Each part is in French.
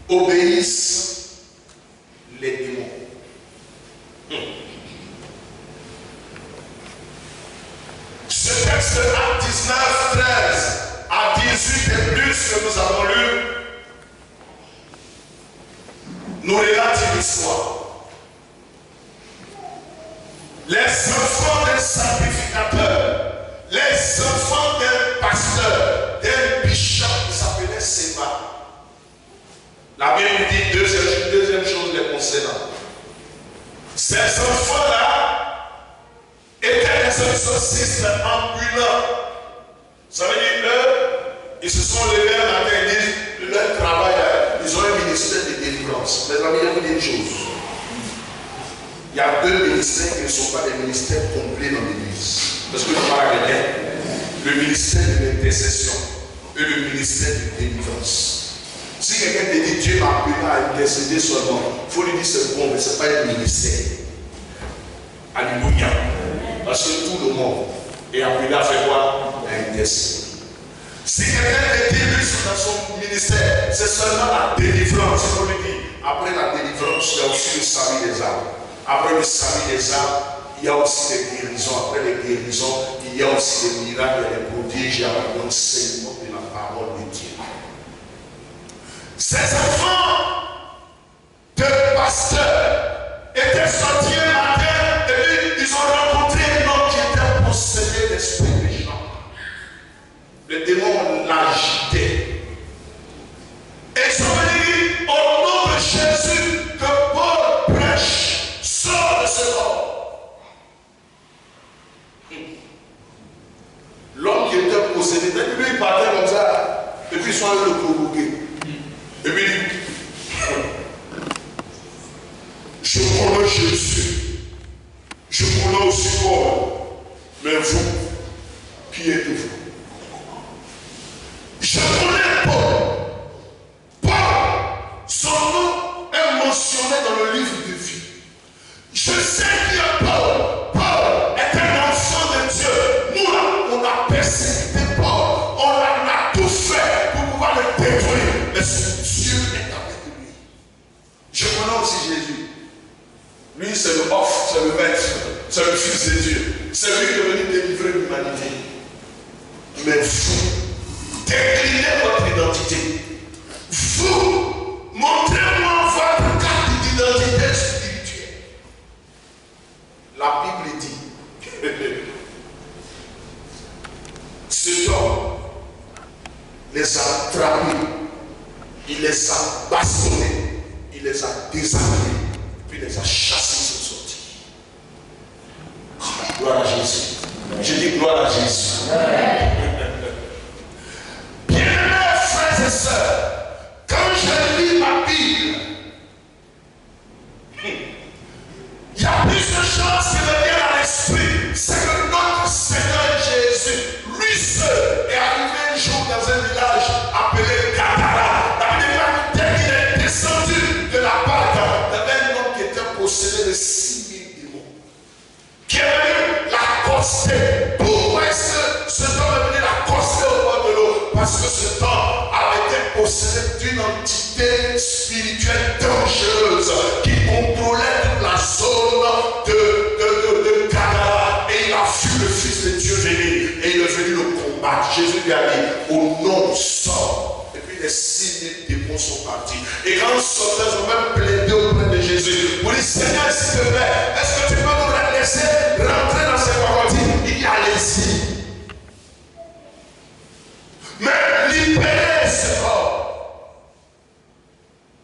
obéissent les démons. Ce texte, Acte 19, 13 à 18 et plus que nous avons lu, nous relate une histoire. Les enfants d'un sacrificateur, les enfants d'un pasteur, d'un bishop qui s'appelait Séba. La Bible dit deuxième chose les concernant. Ces enfants-là étaient des exorcistes ambulants. Ça veut dire eux, ils se sont levés un matin et disent leur travail, ils ont un ministère de délivrance. Mais amis, il y a une chose. Il y a deux ministères qui ne sont pas des ministères complets dans l'église. Parce que nous parlons de le ministère de l'intercession et le ministère de délivrance. Si quelqu'un te dit Dieu m'a appelé à intercéder seulement, il faut lui dire c'est bon, mais ce n'est pas un ministère. Alléluia. Parce que tout le monde est appelé à faire quoi? À intercéder. Si quelqu'un te dit lui dans son ministère, c'est seulement la délivrance. Il faut lui dire, après la délivrance, il y a aussi le salut des âmes. Après le salut des âmes, il y a aussi les guérisons. Après les guérisons, il y a aussi les miracles, les prodiges, il y a l'enseignement de la parole de Dieu. Ces enfants de pasteurs étaient sortis un matin et puis ils ont rencontré un homme qui était possédé d'esprit méchant. Le démon l'agitait. Et ils sont venus au nom de Jésus que Paul prêche, sort de ce corps. L'homme qui était possédé, lui il partait comme ça, et puis ils sont allés le provoquer. Et puis il dit, je connais Jésus, je connais aussi Paul, mais vous, qui êtes-vous? Je connais Paul. Paul, son nom est mentionné dans le livre de vie. Je sais qui est Paul. Paul est un enfant de Dieu. Nous, là, on a persécuté Paul. On a tout fait pour pouvoir le détruire. Mais Dieu est avec lui. Je connais aussi Jésus. Lui, c'est le off, c'est le maître, c'est le fils de Dieu. C'est lui qui est venu délivrer l'humanité. Mais vous, déclinez votre identité. Vous, montrez-moi votre carte d'identité spirituelle. La Bible dit, cet homme les a traqués, il les a bastonnés, il les a désarmés, puis il les a chassés, ils sont sortis. Gloire à Jésus. Je dis gloire à Jésus. Bien-aimés frères et sœurs, quand je lis ma Bible, il y a plus de choses qui me viennent à l'esprit. C'est que notre Seigneur Jésus, lui seul, est arrivé un jour dans un village appelé Gadara. Dès qu'il est descendu de la barque, il y avait un homme qui était possédé de 6000 démons, qui est venu l'accoster. Pourquoi est-ce que cet homme est venu l'accoster au bord de l'eau? Parce que cet homme avait été possédé d'une entité spirituelle dangereuse qui contrôlait toute la zone de Gadara. Et il a vu le Fils de Dieu venir et il est venu le combattre. Jésus lui a dit, au nom sort. Et puis les 6000 démons sont partis. Et quand ils sortaient, ils ont même plaidé auprès de Jésus pour dire, Seigneur, s'il te plaît, est-ce que tu peux nous laisser rentrer dans ces paradis? Il dit, allez-y. Mais libérez ce corps.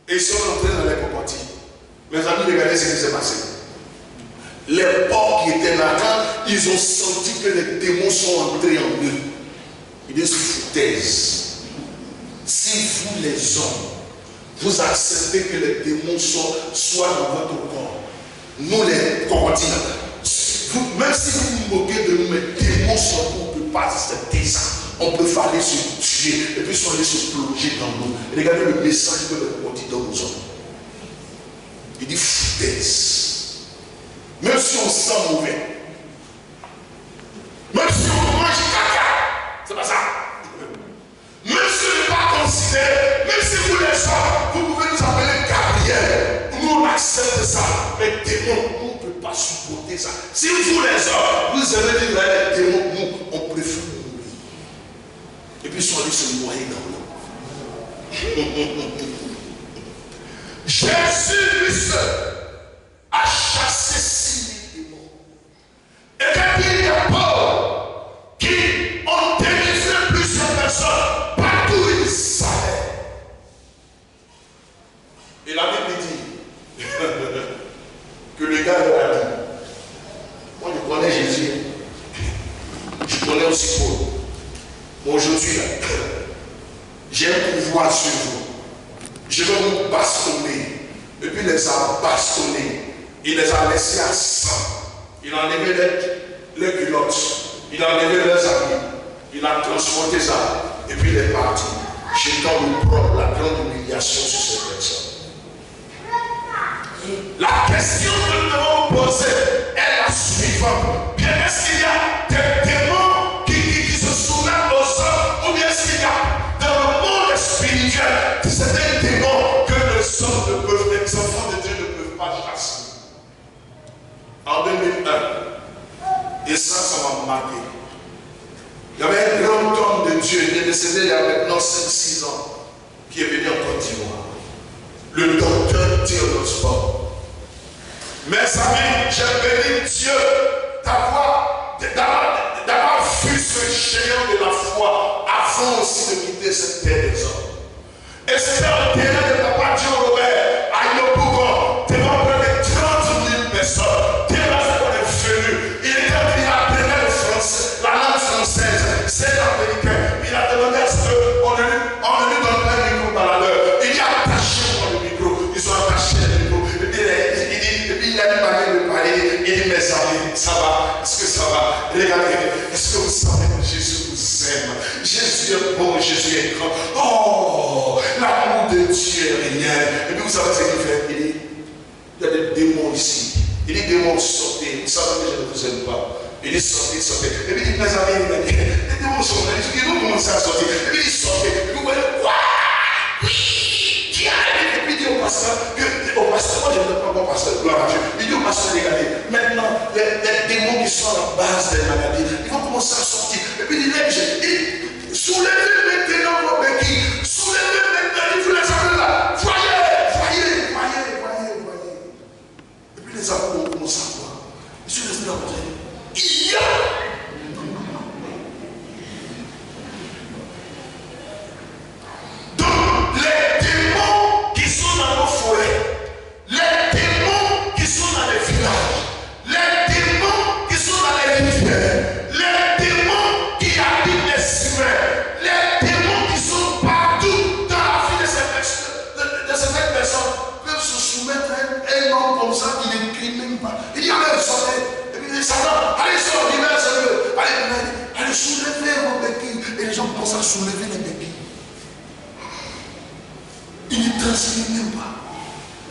Et ils sont rentrés dans les paradis. Mes amis, regardez ce qui s'est passé. Les porcs qui étaient là, quand ils ont senti que les démons sont entrés en eux, ils disent foutaise. Si vous les hommes, vous acceptez que les démons soient dans votre corps, nous les paradis, même si vous vous moquez de nous, les démons sont nous, on ne peut pas accepter ça. On peut aller se tuer et puis aller se plonger dans l'eau. Regardez le message que le paradis donne aux hommes. Il dit foutaise. Même si on sent mauvais, même si on mange caca, c'est pas ça. Même si on n'est pas considéré, même si vous les gens, vous pouvez nous les démons, nous ne pouvons pas supporter ça. Si vous les hommes, vous avez dit les démons, nous, on préfère mourir. Et puis soit lui se noyer dans l'eau. Jésus lui seul a chassé 6 000 démons. Et quand il y a Paul qui ont délivré plusieurs personnes, partout où ils savaient. Et la Bible dit que le gars leur a dit, moi je connais Jésus, je connais aussi Paul. Bon, aujourd'hui, j'ai un pouvoir sur vous. Je vais vous bastonner. Et puis il les a bastonnés. Il les a laissés à sang. Il a enlevé les culottes. Il a enlevé leurs habits. Il a transporté ça. Et puis il est parti. Jetant la grande humiliation sur ces personnes. La question que nous devons poser est la suivante. Bien, est-ce qu'il y a des démons qui se soumettent aux hommes, ou bien est-ce qu'il y a dans le monde spirituel certains démons que les hommes ne peuvent, les enfants de Dieu ne peuvent pas chasser? En 2001, et ça m'a marqué. Il y avait un grand homme de Dieu, il est décédé il y a maintenant 5-6 ans, qui est venu en Côte d'Ivoire. Le docteur Théodosport. Mes amis, j'ai béni Dieu d'avoir vu ce géant de la foi avant aussi de quitter cette terre des hommes. Et c'était un terrain de Papa Dieu Robert à Yopougon, devant près de 30 000 personnes. Dieu est venu. Il était venu apprendre le français, la langue française. C'est l'américain. Il a demandé à ce qu'on lui donne un micro baladeur. Il a attaché le micro. Ils ont attaché le micro. Et puis il a demandé de parler. Il dit, mes amis, ça va? Est-ce que ça va? Regardez, est-ce que vous savez que Jésus vous aime? Jésus est bon, Jésus est grand. Oh, l'amour de Dieu est rien. Et puis vous savez ce qu'il fait? Il dit, il y a des démons ici. Il dit, démons, sortez. Vous savez que je ne vous aime pas. Il dit, sortez, sortez. Et puis il dit, mes amis, les démons sont là. Ils vont commencer à sortir. Et puis il dit, sortez. Et puis vous voyez, quoi? Oui, qui arrive? Et puis il dit au pasteur, moi je ne veux pas mon pasteur, gloire à Dieu. Il dit au pasteur, regardez, maintenant, les démons qui sont à la base des maladies, ils vont commencer à sortir. Et puis il dit, soulevez maintenant vos béquilles, soulevez maintenant, vous les avez là, voyez. Et puis les amours vont commencer à voir. Ils sont restés là pour dire, il y a. Donc, les démons qui sont dans nos forêts, les démons qui sont dans les villages, les démons qui sont dans les rivières, les démons qui habitent les humains, les démons qui sont partout dans la vie de certaines personnes peuvent se soumettre à un homme comme ça qui ne crie même pas. Il dit, allez, sortez. Et puis il dit, Satan, allez, sortez, allez, soulevez vos béquilles. Et les gens commencent à soulever les béquilles. Il ne transmet même pas.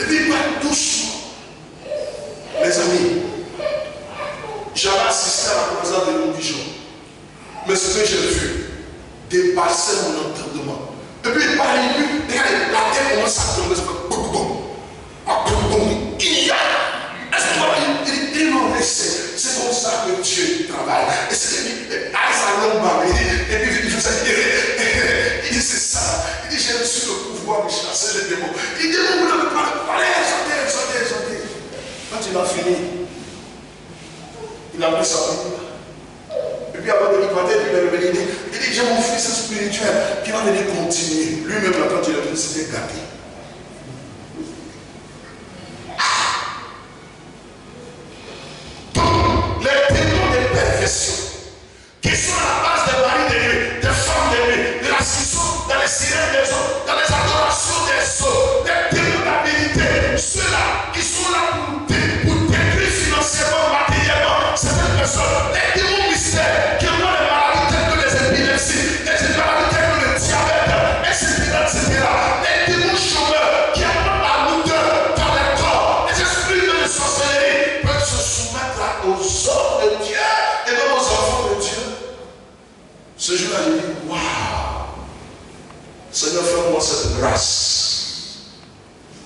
Et puis il va doucement. Mes amis, j'avais assisté à la présence de l'Ondijon. Mais ce que j'ai vu dépassait mon entendement. Et puis il parle, regardez, la terre commence à tomber, ça fait boum, boum. Il y a. Est-ce qu'il m'en laisse? C'est comme ça que Dieu travaille. Et c'est lui, à sa longue barbe, et puis il fait ça. Il dit, c'est ça. Il dit, j'ai reçu le pouvoir de chasser les démons. Il dit, vous ne pouvez pas parler, sortez. Quand il a fini, il a pris sa Bible. Et puis avant de lui parler, il est revenu. Il dit, j'ai mon fils spirituel qui va venir continuer. Lui-même, quand il est venu, c'était gâté. Donc, les démons de perfection qui sont à la base des maris de nuit, des femmes de nuit, de la scission, dans les sirènes des hommes, dans les adorations des hommes, les démons d'habilité, ceux-là qui sont là pour détruire financièrement, matériellement certaines personnes, les démons mystères qui ont les maladies telles que les épilepsies, les maladies telles que le diabète, etc. Les démons chômeurs qui apportent la lourdeur dans les corps, les esprits de la sorcellerie peuvent se soumettre aux hommes de Dieu et non aux enfants de Dieu. Ce jour-là, je dis, waouh, Seigneur, fais-moi cette grâce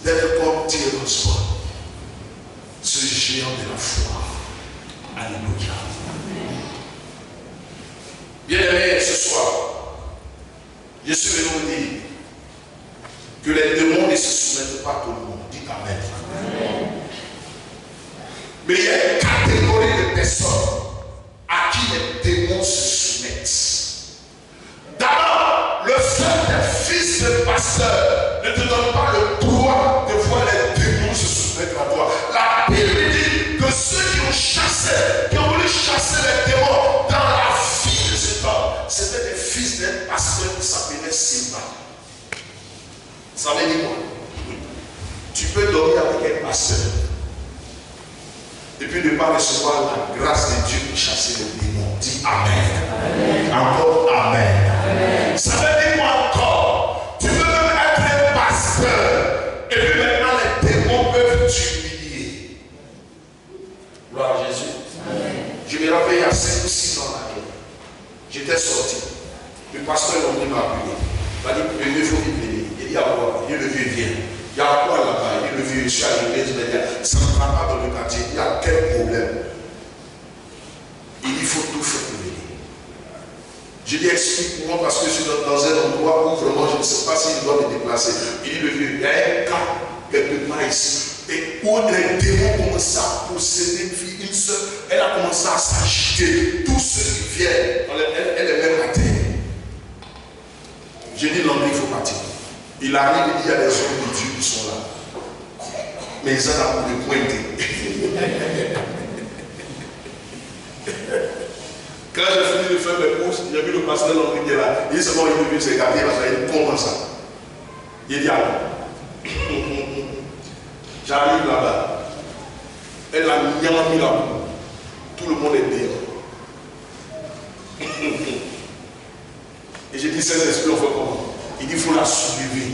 d'être comme Dieu dans soi. géants de la foi. Alléluia. Bien-aimés, ce soir, je suis venu vous dire que les démons ne se soumettent pas à tout le monde. Dites Amen. Amen. Mais il y a une catégorie de personnes à qui les démons se soumettent. D'abord, le fait d'être fils de pasteur ne te donne pas le droit de voir les démons se soumettre à toi. La Bible dit que ceux qui ont voulu chasser les démons dans la vie de cet homme, c'était des fils d'un pasteur qui s'appelait Simba. Ça veut dire quoi? Tu peux dormir avec un pasteur et puis ne pas recevoir la grâce de Dieu pour chasser les démons. Dis Amen. Amen. Encore Amen. Amen. Ça veut dire quoi encore? Tu peux même être un pasteur et puis maintenant les démons peuvent t'humilier. Gloire à Jésus. Amen. Je me rappelle il y a 5 ou 6 ans là, j'étais sorti. Le pasteur m'a appelé. Il m'a dit, le vieux, il faut venir. Il dit, à quoi? Il dit, le vieux vient. Il y a quoi là-bas? Il dit, le vieux, je suis à l'église, ça ne va pas dans le quartier. Il y a quel problème? Il dit, il faut tout faire pour venir. Je dis, explique-moi parce que je suis dans un endroit où vraiment je ne sais pas s'il doit me déplacer. Il dit, le vieux, il y a un cas quelque part ici. Et où les démons commencent à posséder une fille, une soeur, elle a commencé à s'agiter. Tous ceux qui viennent, elle est même à terre. J'ai dit, l'anglais, il faut partir. Il arrive, il dit, il y a des hommes de Dieu qui sont là. Mais ils ont la boule de pointer. Quand j'ai fini de faire mes courses, j'ai vu le pasteur l'anglais qui est là. Il dit, c'est bon, il veut se regarder, il dit, comment ça? Il dit, alors. J'arrive là-bas. Elle a mis la boule. Tout le monde est dehors. Et j'ai dit, Saint-Esprit, on fait comment? Il dit, il faut la soulever.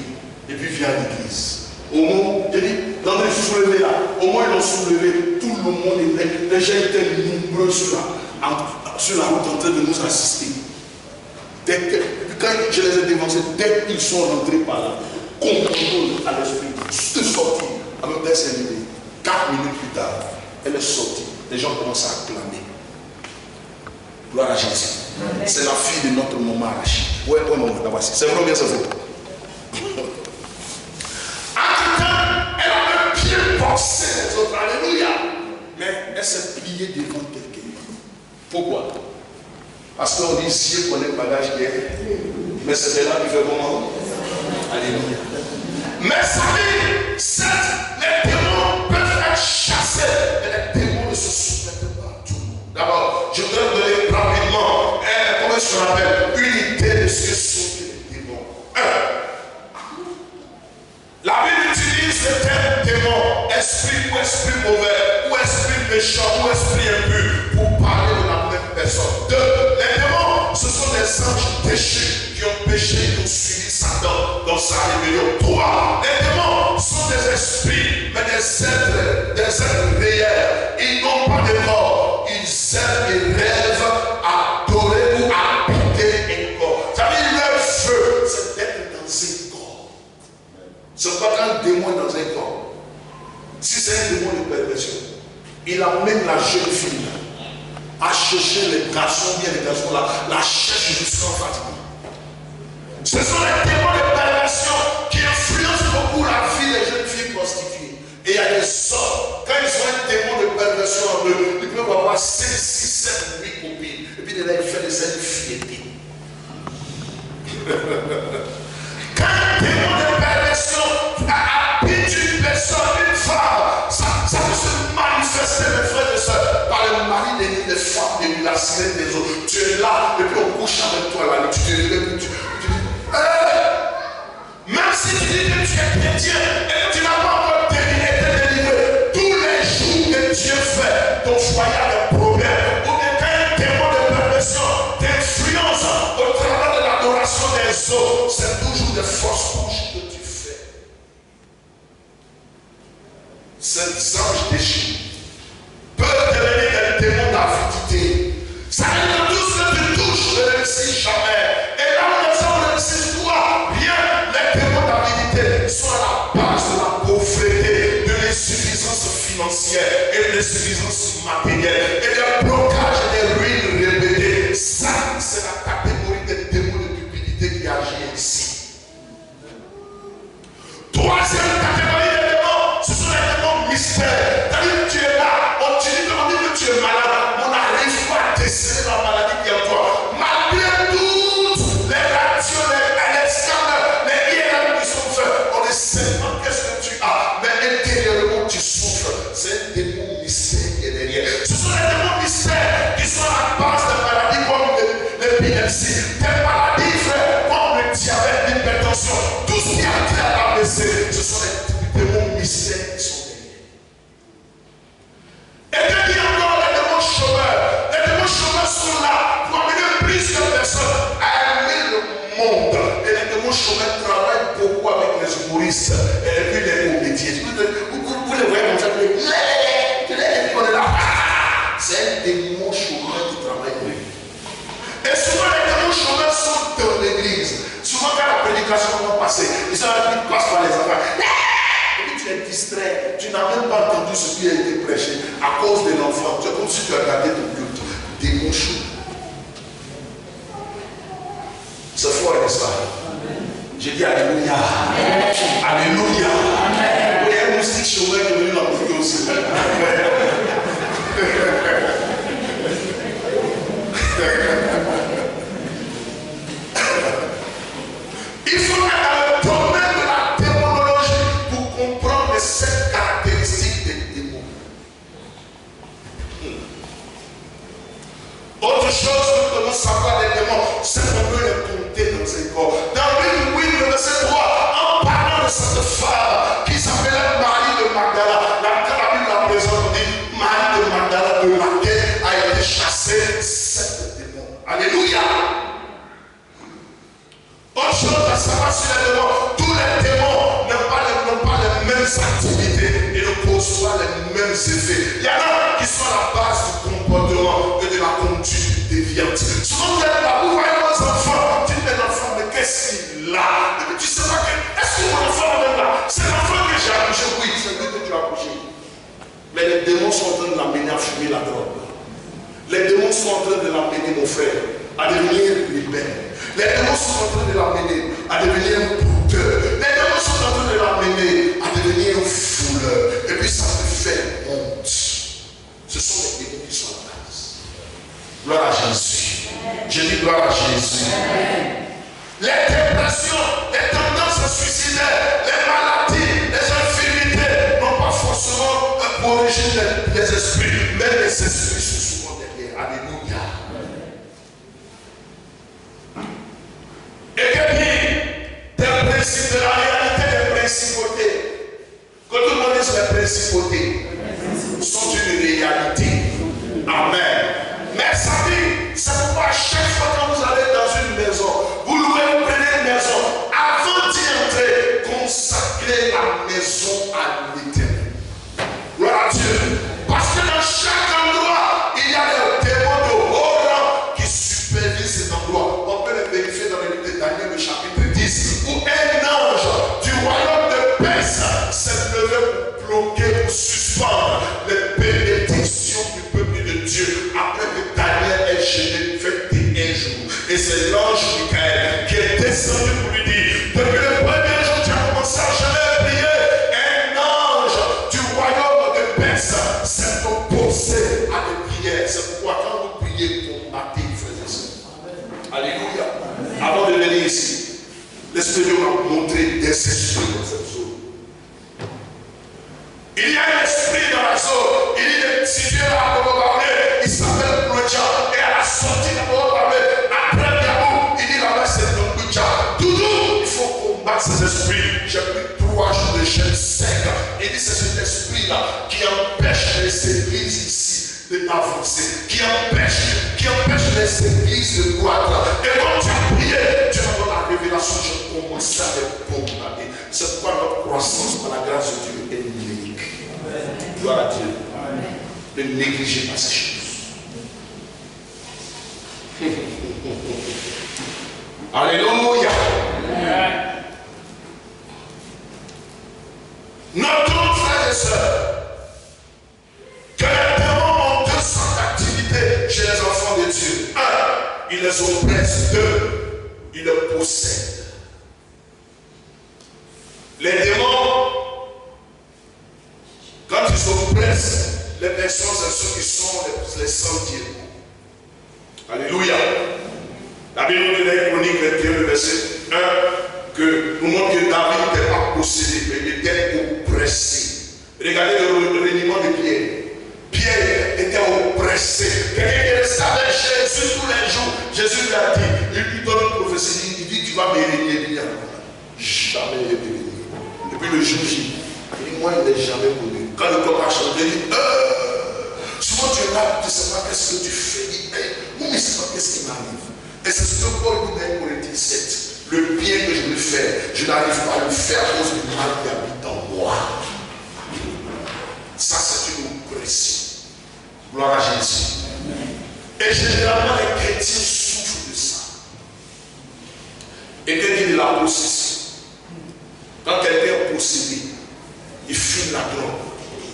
Et puis viens à l'église. Au moment, j'ai dit, dans les soulevés là, au moins ils l'ont soulevé, tout le monde était, les gens étaient nombreux sur la route en train de nous assister. Quand je les ai dévancés, dès qu'ils sont rentrés par là, contrôle à l'esprit, de sortir. À même temps, c'est levé. 4 minutes plus tard, elle est sortie. Les gens commencent à acclamer. Gloire à Jésus. C'est la fille de notre maman Rachid. Ouais, maman, là-bas. C'est vraiment bien, c'est vrai. En elle a même bien pensé les autres. Alléluia. Mais elle s'est pliée devant quelqu'un. Pourquoi? Parce qu'on dit, si on connaît le bagage qui est. Mais c'est là qui fait comment? Alléluia. Mais ça dit, certes, les démons peuvent être chassés, mais les démons ne se soumettent pas à tout. D'abord, je voudrais donner rapidement, comment je me rappelle, une idée de ce que sont les démons. La Bible utilise le terme démon, esprit ou esprit mauvais, ou esprit méchant, ou esprit impur, pour parler de la même personne. Deux, les démons, ce sont des anges déchus qui ont péché, qui ont suivi Satan dans sa rébellion. Trois, les démons sont des esprits, mais des êtres réels. Ils n'ont pas de corps. Ils aiment et rêvent à adorer ou à habiter un corps. Ça veut dire leur feu, c'est d'être dans un corps. C'est pas qu'un démon est dans un corps. Si c'est un démon de perversion, il amène la jeune fille à chercher les garçons, bien les garçons là, la cherche jusqu'en fatigue. Ce sont les démons de perversion qui influencent beaucoup la vie des jeunes filles prostituées. Et il y a des hommes, quand ils ont un démon de perversion en eux, ils peuvent avoir 5, 6, 7, 8 copines. Et puis de là, ils font des scènes fierté. Quand un démon de perversion habite une personne, une femme, ça peut se manifester, mes frères et sœurs, par le mari des femmes, de la sirène des autres. Tu es là, et puis on couche avec toi là, tu te lèves, même si tu dis que tu es chrétien et que tu n'as pas encore été délivré, tous les jours que Dieu fait, ton foyer a des problèmes, ou bien quand un démon de perversion t'influence au travers de l'adoration des autres, c'est toujours des fausses couches que tu fais. Ces anges déchus peuvent devenir des démons d'avidité. Ça veut dire que tout ce que tu touches ne réussit jamais. Et là où les hommes réussissent, toi, bien, les démons d'avidité sont à la base de la pauvreté, de l'insuffisance financière et de matériels et des blocages et des ruines répétées. Ça, c'est la catégorie des démons de cupidité qui agit ici. Troisième catégorie des démons, ce sont les démons mystères. C'est-à-dire que tu es là, on te dit que tu es malade, on n'arrive pas à déceler la maladie qui est en toi. Malgré toutes les radios, les scanners, les IRM qui sont faits, on ne sait pas qu'est-ce que tu as, mais intérieurement tu souffres. C'est un démon mystère qui est derrière. Ce sont les démons mystères qui sont à la base des maladies comme l'épilepsie, des maladies comme le diabète, l'hypertension, tout ce qui a été à l'ABC, ce sont les démons mystères qui sont derrière. Et que dit encore les démons chômeurs? Les démons chômeurs sont là pour amener plusieurs personnes à aimer le monde. Et les démons chômeurs travaillent beaucoup avec les humoristes et puis les comédiens. Vous les voyez comme ça, on est là. C'est un démon chômeur qui travaille avec lui. Et souvent les démons chômeurs sont dans l'église. Souvent quand la prédication va passer, ils passent par les enfants. Et puis tu es distrait, tu n'as même pas entendu ce qui a été prêché à cause de l'enfant. C'est comme si tu as regardé ton culte. Démon chômeur. C'est fort, n'est-ce pas? J'ai dit Alléluia. Amen. Alléluia. Amen. Oui, il y a un moustique chômeur qui est venu l'embrouiller aussi. Il faut être dans le domaine de la démonologie pour comprendre les 7 caractéristiques des démons. Autre chose que nous devons savoir des démons, c'est qu'on peut les compter dans ses corps. Dans le 8, verset 3, en parlant de cette femme qui s'appelait Marie de Magdala, la Bible la présente dit Marie de Magdala, de laquelle a été chassé 7 démons. Alléluia. Autre chose à savoir sur les démons, tous les démons n'ont pas les mêmes activités et ne posent pas les mêmes effets. Il y en a qui sont à la base du comportement et de la conduite déviante. Souvent, vous êtes là, vous voyez vos enfants, tu dis à l'enfant, mais qu'est-ce qu'il a? Et puis tu ne sais pas que, est-ce que mon enfant est là? C'est l'enfant que j'ai accouché, oui, c'est lui que tu as accouché. Mais les démons sont en train de l'amener à fumer la drogue. Les démons sont en train de l'amener, mon frère, à devenir libère. Les démons sont en train de l'amener à devenir un bouteur. Les démons sont en train de l'amener à devenir un fouleur. Et puis ça te fait honte. Ce sont les démons qui sont à la base. Gloire à Jésus. Je dis gloire à Jésus. Les dépressions, les tendances suicidaires, les maladies, les infirmités n'ont pas forcément pour origine les esprits, mais les esprits sont souvent derrière. Alléluia. Et que dire des principes, de la réalité des principautés? Que tout le monde dise les principautés sont une réalité. Amen. Mais ça dit, c'est pourquoi à chaque fois que vous allez dans une maison, vous louez, vous prenez une maison, avant d'y entrer, consacrez la maison à l'Éternel. Gloire à Dieu. Parce que dans chaque endroit, il y a des démons de haut rang qui supervisent cet endroit. On peut les vérifier dans le livre de Daniel, le chapitre 10, où un ange du royaume de Perse s'est levé pour bloquer, pour suspendre les bénédictions du peuple de Dieu après que Daniel ait gêné 21 jours. Et c'est l'ange Michael qui est descendu pour lui dire, depuis le premier jour tu as commencé à jeûner et prier, un ange du royaume de Perse s'est opposé à des prières. C'est pourquoi quand vous priez, combattez, frères et sœurs. Alléluia. Avant de venir ici, l'Esprit de Dieu m'a montré des esprits dans cette zone. Il y a un esprit dans la zone. Il est situé là pour parler. Il s'appelle Ploucha. Et à la sortie de pour parler, après Biabou, il dit là-bas c'est Ploucha. Doudou, il faut combattre ces esprits. J'ai pris 3 jours de jeûne sec. Il dit c'est cet esprit-là qui empêche les églises ici d'avancer, qui empêche les églises de croître. Et quand tu as prié, tu as dans la révélation, je commence à les condamner. C'est pourquoi notre croissance par la grâce de Dieu est unique. Gloire à Dieu. Ne négligez pas ces choses. Alléluia. Notons, frères et sœurs, que les démons ont s'oppresse d'eux, ils le possèdent. Les démons, quand ils s'oppressent, les personnes, c'est ceux qui sont les sentiers. Alléluia. La Bible nous dit dans Chronique 21, le verset 1, que nous montre que David n'était pas possédé, mais il était oppressé. Regardez le reniement de Pierre. Pierre était oppressé. Quelqu'un qui restait avec Jésus tous les jours. Jésus lui a dit, il lui donne une prophétie, il dit, tu vas me régner bien. Jamais il est venu. Et puis le jour J, il dit, moi il n'est jamais connu. Quand le corps a chanté, il dit, souvent tu es là, tu ne sais pas qu'est-ce que tu fais. Il dit, moi je ne sais pas qu'est-ce qui m'arrive. Et c'est ce que Paul dit dans Corinthiens 7. Le bien que je veux faire, je n'arrive pas à le faire à cause du mal qui habite en moi. Ça, c'est une oppression. Gloire à Jésus. Et généralement, les chrétiens souffrent de ça. Et qu'est-ce qu'il dit la possession? Quand quelqu'un est possédé, il fume la drogue.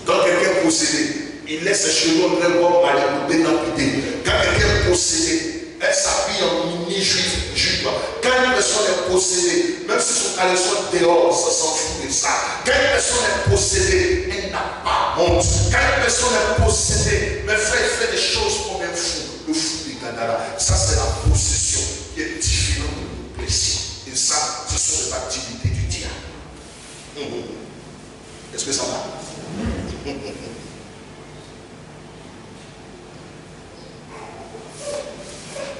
Quand quelqu'un est possédé, il laisse ses cheveux très beaux mal écouter d'amputer. Quand quelqu'un est possédé, elle s'habille en mini-juif, juif. Quand une personne est possédée, même si son caleçon est dehors, ça s'en fout de ça. Quand une personne est possédée, elle n'a pas honte. Quand une personne est possédée, mes frères, il fait des choses comme un fou. Le fou des Gadara. Ça, c'est la possession qui est différente de l'oppression. Et ça, ce sont les activités du diable. Est-ce que ça va?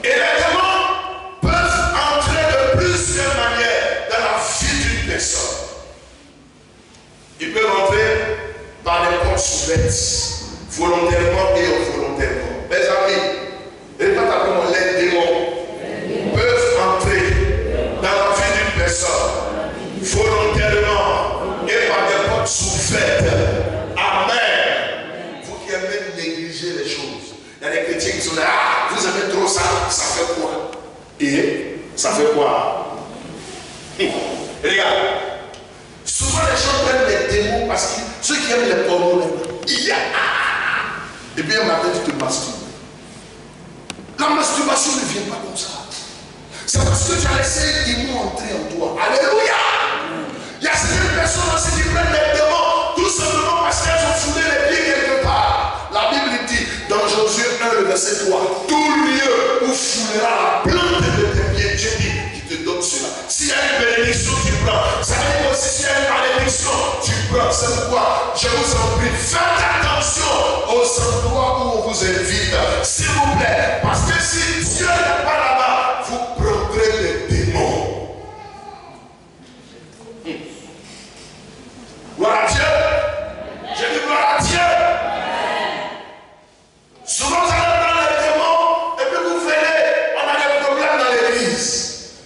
Et les démons peuvent entrer de plusieurs manières dans la vie d'une personne. Ils peuvent entrer par des portes ouvertes, volontairement et involontairement. Mes amis, répète après moi, les démons peuvent entrer dans la vie d'une personne, volontairement et par des portes ouvertes. Amen. Vous qui aimez négliger les choses. Il y a des chrétiens qui sont là, ah, vous aimez trop ça, ça fait quoi? Et ça fait quoi? Regarde, souvent les gens prennent les démons parce que ceux qui aiment les pornos, et puis un matin tu te masturbes. La masturbation ne vient pas comme ça. C'est parce que tu as laissé les démons entrer en toi. Alléluia! Il y a certaines personnes aussi qui prennent les démons tout simplement parce qu'elles ont foulé les pieds quelque part. La Bible dit dans Josué 1, le verset 3, tout lieu où foulera la plante de tes pieds, Dieu dit, qui te donne cela. S'il y a une bénédiction, tu prends. Ça veut dire aussi s'il y a une malédiction, tu prends. C'est pourquoi je vous en prie, faites attention aux endroits où on vous invite. S'il vous plaît, parce que si Dieu n'est pas là-bas, vous prendrez les démons. Gloire à Dieu. Je dis gloire à Dieu. Souvent, vous allez dans les démons et puis vous venez, on a des problèmes dans l'église.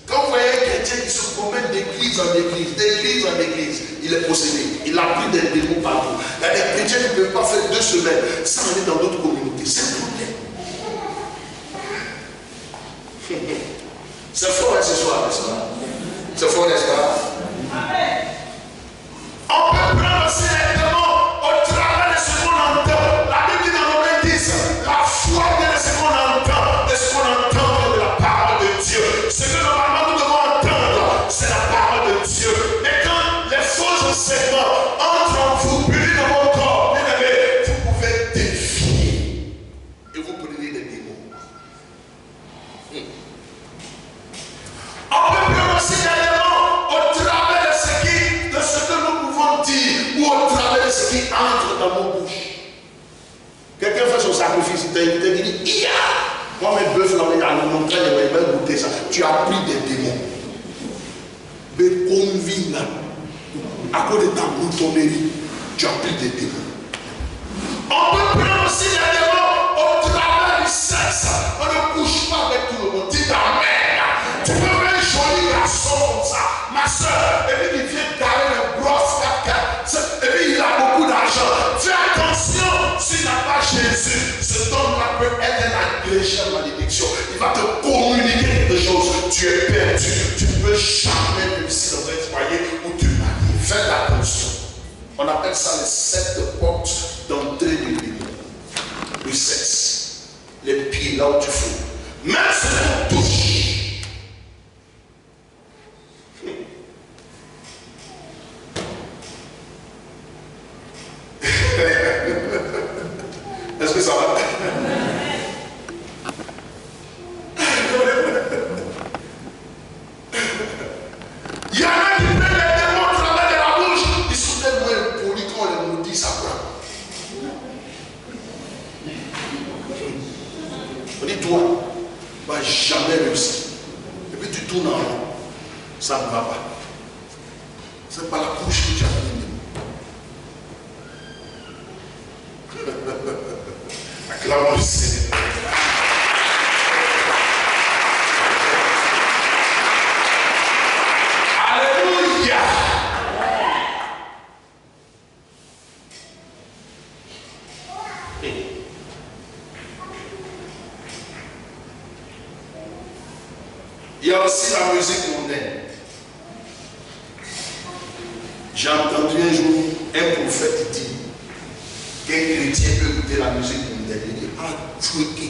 Quand vous voyez un chrétien qui se promène d'église en église, d'église en église, il est possédé. Il a pris des démons partout. Il y a des chrétiens qui ne peuvent pas faire 2 semaines sans aller dans d'autres communautés. C'est un problème. C'est fort ce soir, n'est-ce pas? C'est fort, n'est-ce pas? Amen. On peut prendre aussi les démons au travers de ce qu'on entend. La Bible dit dans Romains 10, la foi vient de ce qu'on entend, de ce qu'on entend de la parole de Dieu. Ce que normalement nous devons entendre, c'est la parole de Dieu. Mais quand les faux enseignements entrent en vous, brûlent dans votre corps, bien aimé, vous pouvez défier et vous prenez des démons. On peut prendre aussi les démons au travers de ce que nous pouvons dire ou au travers de ce qui entre dans nos bouches. Quelqu'un fait son sacrifice, il t'a invité, il dit, moi mes bœufs, là, il y a une montagne, il va goûter ça. Tu as pris des démons. Mais convie là, à cause de ta moutonnerie, tu as pris des démons. On peut prendre aussi les démons au travers du sexe. On ne couche pas avec tout le monde. Dis ta mère, tu peux faire un joli garçon comme ça, ma soeur, et puis il vient garer le brosse, et puis il a beaucoup d'argent. Fais attention, s'il n'a pas Jésus, cet homme-là peut être un agrégé de malédiction. Il va te communiquer quelque chose. Tu es perdu. Tu ne peux jamais réussir dans un foyer où tu maries. Fais attention. On appelle ça les 7 portes d'entrée du démon. Le sexe. Les pieds là où tu fous. Même si on touche C'est pas la couche que tu as mis. Acclamons le Seigneur. Alléluia. Il y a aussi la musique mondaine. J'ai entendu un jour un prophète dire qu'un chrétien peut écouter la musique mondaine. Il dit, ah, tricky.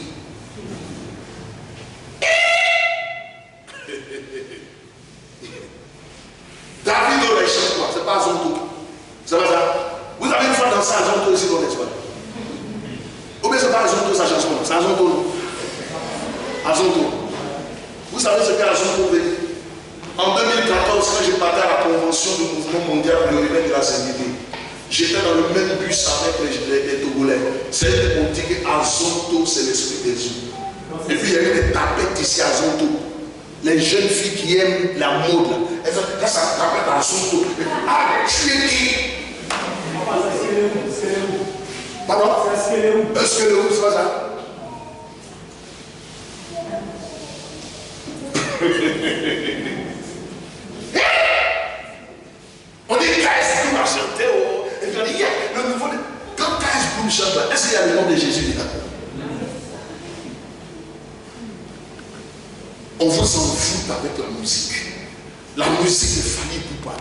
David aurait chanté quoi? C'est pas Zonto. C'est pas ça. Vous avez une fois dansé à Zonto ici dans l'Espagne. Ou bien c'est pas Zonto sa chanson, c'est Zonto non? Zonto. Vous savez ce qu'est Zonto veut dire? En 2014, quand j'ai parti à la convention du mouvement mondial de réveil de la sainteté, j'étais dans le même bus avec les Togolais. C'est pour dire qu'Azonto, c'est l'esprit des eaux. Et puis il y a eu des tapettes ici à Zonto. Les jeunes filles qui aiment la mode là, elles font quand ça tapette à Zonto. Ah, tu es qui? Pardon? Est-ce que le c'est pas ça? On dit KS Boum a chanté. Et puis on dit, le nouveau. Quand KS Boum chante là, est-ce qu'il y a le nom de Jésus là? On vous s'en fout avec la musique. La musique de Fanny Poupa.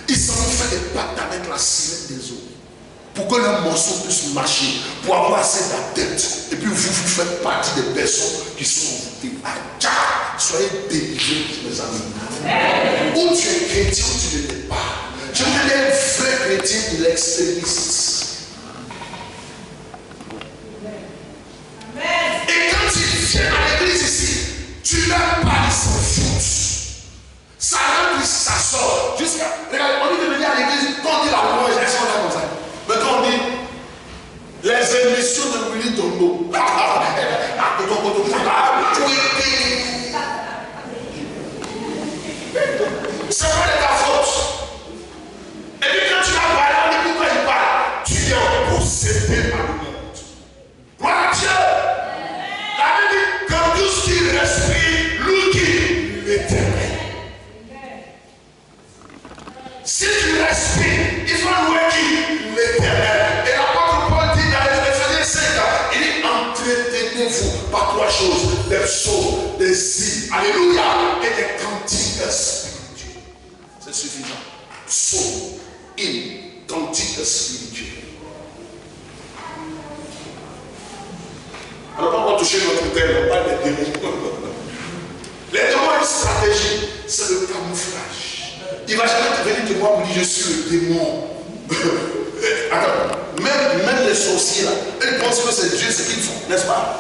Ils s'en fait des pactes avec la sirène des eaux. Pour que le morceau puisse marcher. Pour avoir assez d'atteinte. Et puis vous faites partie des personnes qui sont envoûtées. Soyez délivrés, mes amis. Ou tu es chrétien ou tu ne l'es pas. Je veux dire, un vrai chrétien, il est extrémiste. Et quand il vient à l'église ici, tu n'as pas, ils s'en foutent. Ça rentre ici, ça sort. Jusqu'à. Regarde, on dit de venir à l'église, quand on dit la louange, elles sont là comme ça. Mais quand on dit les émissions de Willy Tombo, c'est pas de ta faute. Et puis quand tu vas parler, on dit pourquoi il parle. Tu es possédé par le monde. Gloire à Dieu. La Bible dit que tout ce qui respire loue qui? L'Éternel. Si tu respires, il faut louer qui? L'Éternel. Et l'apôtre Paul dit dans Éphésiens 5, il dit entretenez-vous par trois choses: des psaumes, des hymnes, alléluia, et des cantiques spirituels. C'est suffisant. Psaumes, hymnes, cantiques spirituels. Alors on va toucher notre thème, on parle des démons. Les démons ont une stratégie, c'est le camouflage. Il ne va jamais te venir te voir et dire je suis le démon. Attends, même les sorciers là, ils pensent que c'est Dieu ce qu'ils font, n'est-ce pas?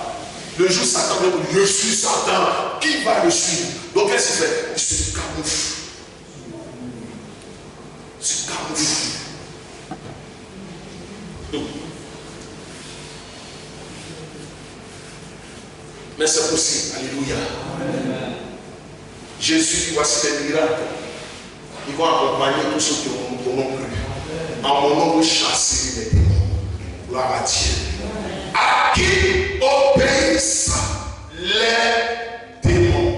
Le jour Satan va dire je suis Satan, qui va le suivre? Donc qu'est-ce qu'il fait? Il se camoufle. Il se camoufle. Mais c'est possible, alléluia. Jésus dit voici les miracles. Ils vont accompagner tous ceux qui n'ont cru. En mon nom, vous chassez les démons. Gloire à Dieu. À qui obéissent les démons?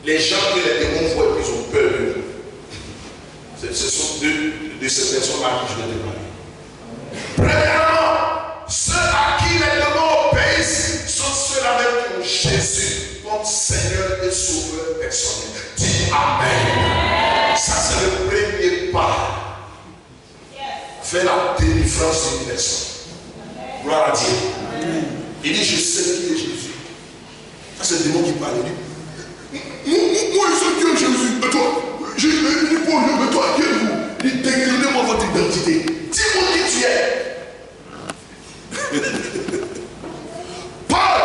Les gens que les démons voient, ils ont peur d'eux. Ce sont de ces personnes-là que je vais te parler. Premièrement, ceux à qui les démons obéissent sont ceux-là même qui ont Jésus comme Seigneur et Sauveur personnel. Dis Amen. Ça c'est le premier pas. Fais la délivrance d'une personne. Gloire à Dieu. Il dit je sais qui est Jésus. Ça c'est le démon qui parle. Il dit moi je sais qui est Jésus. Mais toi, je dis bonjour, mais toi qui êtes-vous? Il dit déclinez-moi votre identité. Dis-moi qui tu es. Paul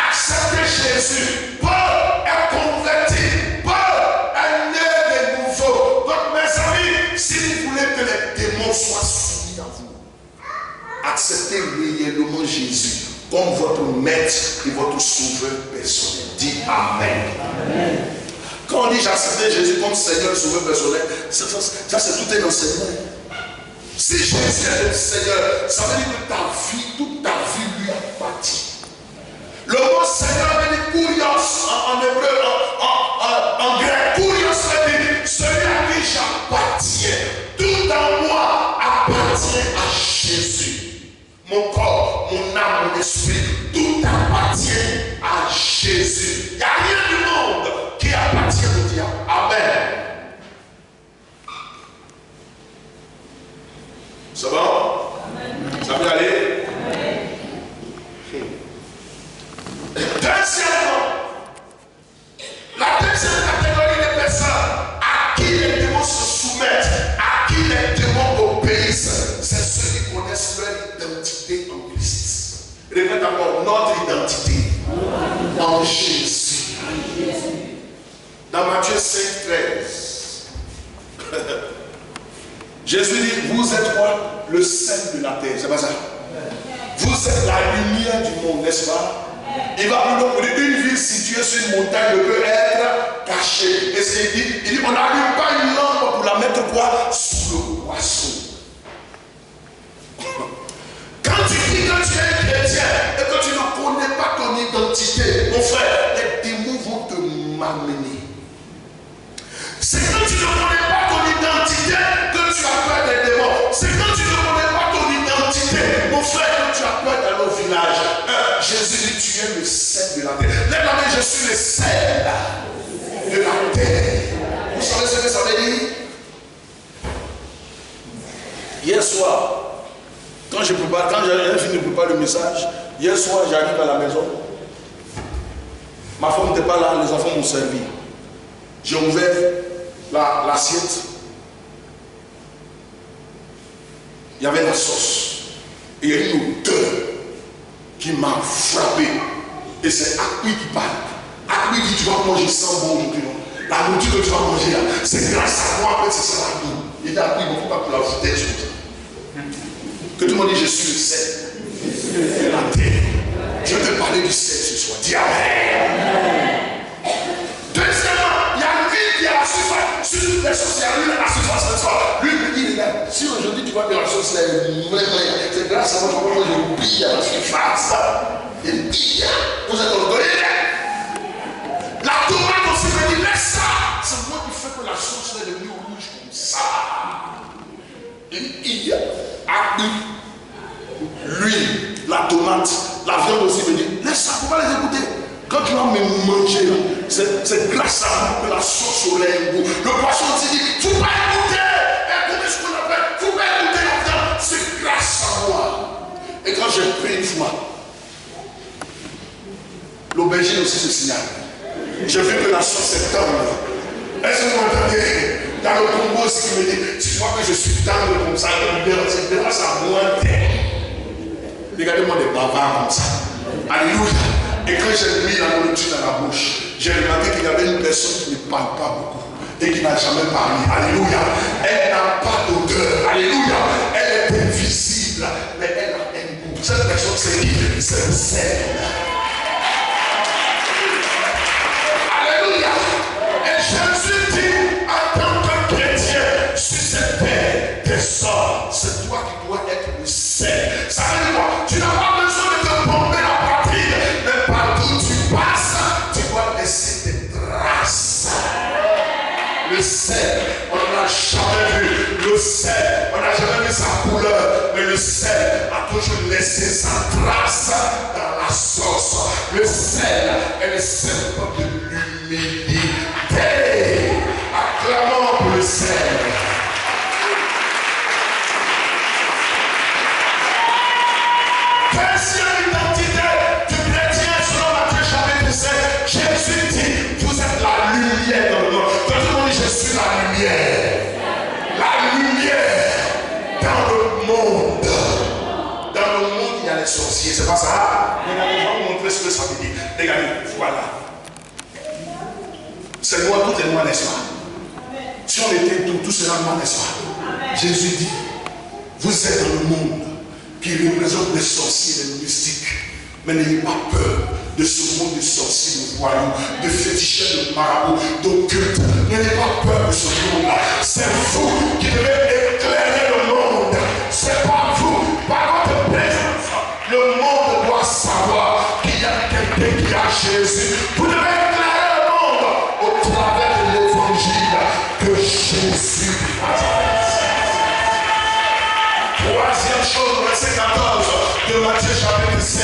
acceptait Jésus. Paul est converti. Paul est né de nouveau. Donc mes amis, si vous voulez que les démons soient soumis à vous, acceptez réellement Jésus comme votre maître et votre sauveur personnel. Dis Amen. Quand on dit j'accepte Jésus comme Seigneur, Sauveur personnel, ça c'est tout un enseignement. Si Jésus est le Seigneur, ça veut dire que ta vie, toute ta vie lui appartient. Le mot Seigneur veut dire kurios en hébreu, en grec. Kurios veut dire celui à qui j'appartiens. Tout en moi appartient à Jésus. Mon corps, mon âme, mon esprit, tout appartient à Jésus. Il n'y a rien du monde qui appartient au diable. Amen. C'est bon? Amen. Ça peut aller? Amen. Deuxièmement, la deuxième catégorie de personnes à qui les démons se soumettent, à qui les démons obéissent, c'est ceux qui connaissent leur identité en Christ. Répète encore, notre identité en Jésus. Dans Matthieu 5, 13. Jésus dit, vous êtes quoi? Le sel de la terre, c'est pas ça? Vous êtes la lumière du monde, n'est-ce pas? Il va plus loin pour dire, une ville située sur une montagne ne peut être cachée. Et c'est, il dit, on n'allume pas une lampe pour la mettre quoi? Sous le poisson. Quand tu dis que tu es un chrétien et que tu ne connais pas ton identité, mon frère, les démons vont te m'amener. C'est quand tu ne connais pas ton identité que tu as peur des démons. C'est quand tu ne connais pas ton identité, mon frère, que tu as peur d'aller au village. Jésus dit, tu es le sel de la terre. Lève la main, je suis le sel de la terre. Vous savez ce que ça veut dire? Hier soir, quand j'ai fini de préparer le message, hier soir, j'arrive à la maison. Ma femme n'était pas là, les enfants m'ont servi. J'ai ouvert l'assiette. Il y avait la sauce. Et il y a une odeur qui m'a frappé. Et c'est Akui qui parle. Akui dit, tu vas manger sans bon aujourd'hui. La nourriture que tu vas manger, c'est grâce à moi, en fait, c'est ça la vie. Il dit, Akui, il ne faut pas pour la foutaise. Que tout le monde dise, je suis le sel de la terre. Je vais te parler du sel ce soir. Dis Amen. Deuxièmement, il y a une ville qui est à la surface. Sur toutes les choses, il y a une à la surface ce soir. Lui, il me dit, si aujourd'hui tu vois que la chose, c'est grâce à moi, je oublie à la surface. Il dit, vous êtes orgueilleux. La tomate aussi me dit, laisse ça. C'est moi qui fais que la sauce est devenue rouge comme ça. Il dit, l'huile, la tomate, la viande aussi me dit, laisse ça, il ne faut pas les écouter. Quand tu vas me manger, c'est grâce à moi que la sauce au lait est goût. Le poisson aussi dit, il ne faut pas écouter. Écoutez ce qu'on appelle, il ne faut pas écouter la viande. C'est grâce à moi. Et quand j'ai pris une fois, l'aubergine aussi se signale. J'ai vu que la sauce est tendre. Est-ce que vous m'entendez? Dans le Congo, ce qui me dit, tu vois que je suis tendre comme ça, c'est grâce à moi. Regardez-moi des bavards comme ça. Alléluia. Et quand j'ai mis la nourriture dans la bouche, j'ai remarqué qu'il y avait une personne qui ne parle pas beaucoup et qui n'a jamais parlé. Alléluia. Elle n'a pas d'odeur. Alléluia. Elle est invisible, mais elle a un goût. Cette personne, c'est qui? C'est le sel. Alléluia. Et Jésus dit, en tant que chrétien, sur cette terre, tes sorts, c'est toi qui dois être le sel. Ça veut dire quoi? Tu n'as pas besoin de te bomber la poitrine, mais partout tu passes, tu dois laisser tes traces. Le sel, on n'a jamais vu. Le sel, on n'a jamais vu sa couleur, mais le sel a toujours laissé sa trace dans la sauce. Le sel est le symbole de l'humilité. Acclamons pour le sel. Deuxième identité du chrétien selon Matthieu chapitre 7, Jésus dit, vous êtes la lumière dans le monde. Quand tout le monde dit, je suis la lumière. La lumière dans le monde. Dans le monde, il y a les sorciers, c'est pas ça? Regardez, je vais vous montrer ce que ça veut dire. Regardez, voilà. C'est noir, tout est noir, n'est-ce pas? Si on était tout serait noir, n'est-ce pas? Jésus dit, vous êtes dans le monde qui représente les sorciers et les mystiques. Mais n'ayez pas peur de de ce monde de sorciers, de voyous, de féticheurs, de marabouts, d'occultes. N'ayez pas peur de ce monde-là. C'est vous qui devez éclairer le monde. C'est pas vous, par votre présence. Le monde doit savoir qu'il y a quelqu'un qui a Jésus. Vous devez éclairer le monde au travers de l'évangile que Jésus a. Troisième chose, verset 14 de Matthieu chapitre 5.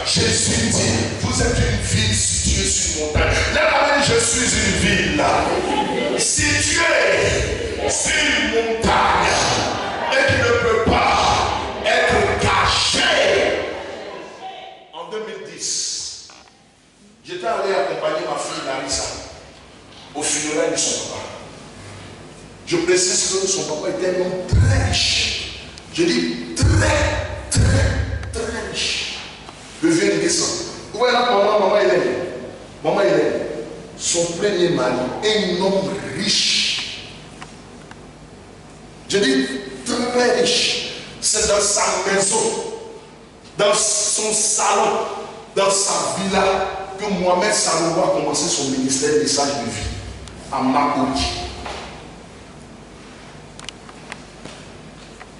Jésus dit, vous êtes une ville située sur une montagne. Là, je suis une ville située sur une montagne et qui ne peut pas être cachée. En 2010, j'étais allé accompagner ma fille Larissa au funérailles de son papa. Je précise que son papa était un homme très riche. Je dis très riche. Je viens de descendre. Vous voyez là, maman Hélène, son premier mari, un homme riche. Je dis très riche. C'est dans sa maison, dans son salon, dans sa villa, que Mohamed Salomon a commencé son ministère des sages de vie à Makodi.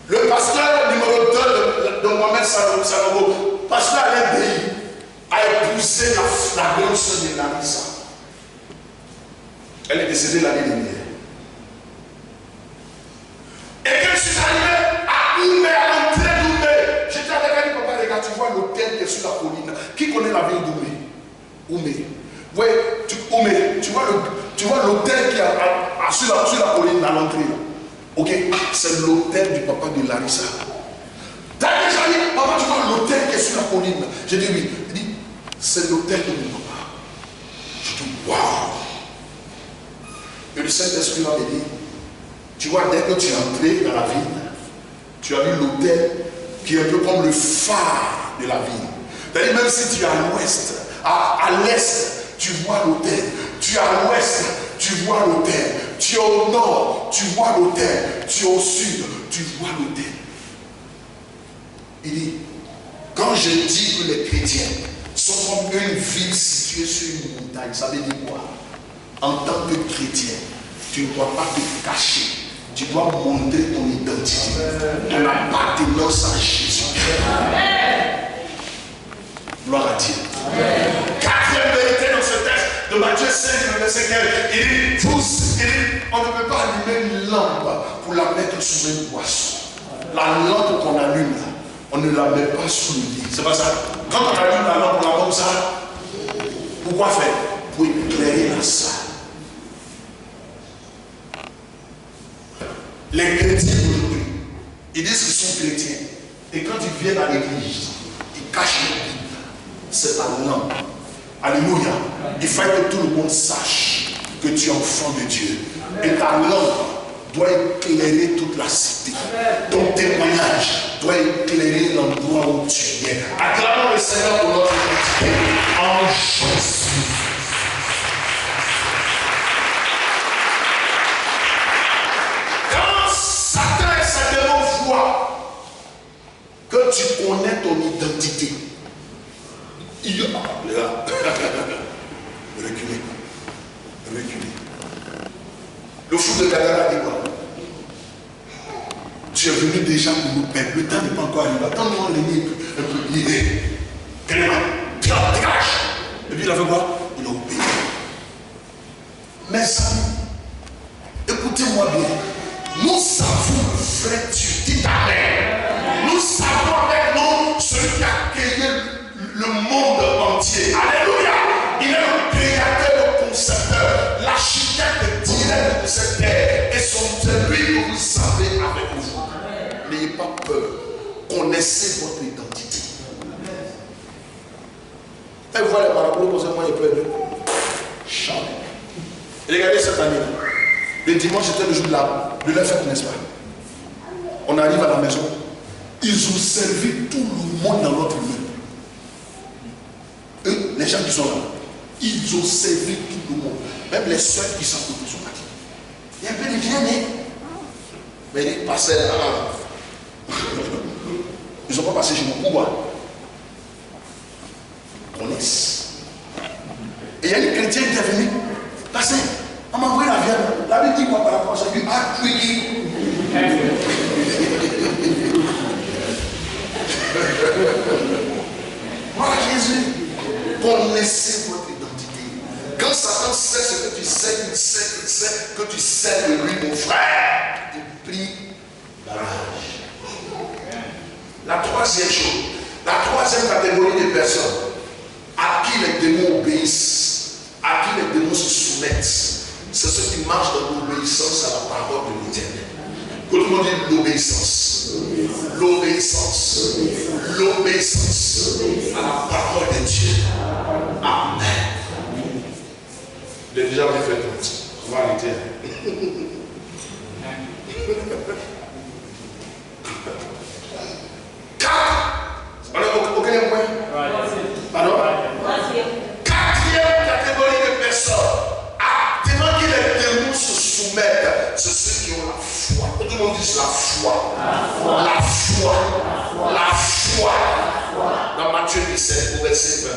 Le pasteur numéro 2 de Mohamed Salomon, pasteur Alain Dey, a épousé la grande sœur de Larissa. Elle est décédée l'année dernière. Et quand je suis arrivé à Oumé, à l'entrée d'Oumé, j'étais avec elle, papa, regarde, tu vois l'hôtel qui est sur la colline. Qui connaît la ville d'Oumé? Oumé. Oui, Oumé, tu vois l'hôtel qui est sur la colline à l'entrée. Ok, c'est l'hôtel du papa de Larissa. T'as déjà dit, papa, tu vois l'hôtel qui est sur la colline? J'ai dit oui. Il dit, c'est l'hôtel de mon papa. Je dis, waouh. Et le Saint-Esprit m'a dit, tu vois, dès que tu es entré dans la ville, tu as vu l'hôtel qui est un peu comme le phare de la ville. C'est-à-dire, même si tu es à l'ouest, à l'est, tu vois l'hôtel. Tu es à l'ouest, tu vois l'hôtel. Tu es au nord, tu vois l'hôtel. Tu es au sud, tu vois l'hôtel. Il dit, quand je dis que les chrétiens sont comme une ville située sur une montagne, ça veut dire quoi? En tant que chrétien, tu ne dois pas te cacher. Tu dois montrer ton identité, ton appartenance à Jésus. Gloire à Dieu. Quatrième vérité dans ce texte de Matthieu 5, le verset 15, il dit, on ne peut pas allumer une lampe pour la mettre sous une boisson. La lampe qu'on allume, on ne la met pas sous le lit. C'est pas ça. Quand on allume la lampe, on la met comme ça. Pourquoi faire? Pour éclairer la salle. Les chrétiens aujourd'hui, ils disent qu'ils sont chrétiens. Et quand ils viennent à l'église, ils cachent leur Bible. C'est ta lampe. Alléluia. Il faut que tout le monde sache que tu es enfant de Dieu. Et ta lampe doit éclairer toute la cité. Ton témoignage doit éclairer l'endroit où tu es. Acclamons le Seigneur pour notre identité en Jésus. Quand Satan et sa démon voient que tu connais ton identité, il reculez. Le fou de Gadara dit quoi? Tu es venu déjà pour nous perdre. Le temps n'est pas encore arrivé. Attends-nous l'ennemi un peu lié. Dégage. Et puis il a fait quoi? Il a obéi. Mes amis, écoutez-moi bien. Nous savons le vrai Dieu. Dites amen. Nous savons avec nous celui qui a créé le monde entier. Alléluia. Il est le créateur, le concepteur, l'architecte direct de cette terre. Et c'est lui que vous savez avec vous. N'ayez pas peur. Connaissez votre identité. Et vous voyez les paraboles, posez moi, il peut être. Jamais. Regardez cette année. Le dimanche, c'était le jour de la fête, n'est-ce pas? On arrive à la maison. Ils ont servi tout le monde dans notre meuble. Eux, les gens qui sont là, ils ont servi tout le monde. Même les soeurs qui sont à côté sont partis. Il y a un peu de bien, mais ils passaient là. Ils n'ont pas passé chez moi. Pourquoi? Connaissent. il y a une chrétienne qui est venue. Parce qu'on m'a envoyé la viande. La Bible dit quoi par rapport à ça? Il dit, ah, oui. Moi, Jésus, connaissez votre identité. Quand Satan sait ce que tu sais, que tu sais de lui, mon frère, tu pries barrage. La troisième chose, la troisième catégorie de personnes à qui les démons obéissent, à qui les démons se soumettent, c'est ceux qui marchent dans l'obéissance à la parole de l'Éternel. Que tout le monde dit l'obéissance. L'obéissance. L'obéissance à la parole de Dieu. Amen. Il a déjà fait tout. On va arrêter. On a aucun point? Pardon? Quatrième catégorie de personnes. Tellement que les démons se soumettent, c'est ceux qui ont la foi. Tout le monde dit la foi. La foi. La foi. Dans Matthieu 17, au verset 20.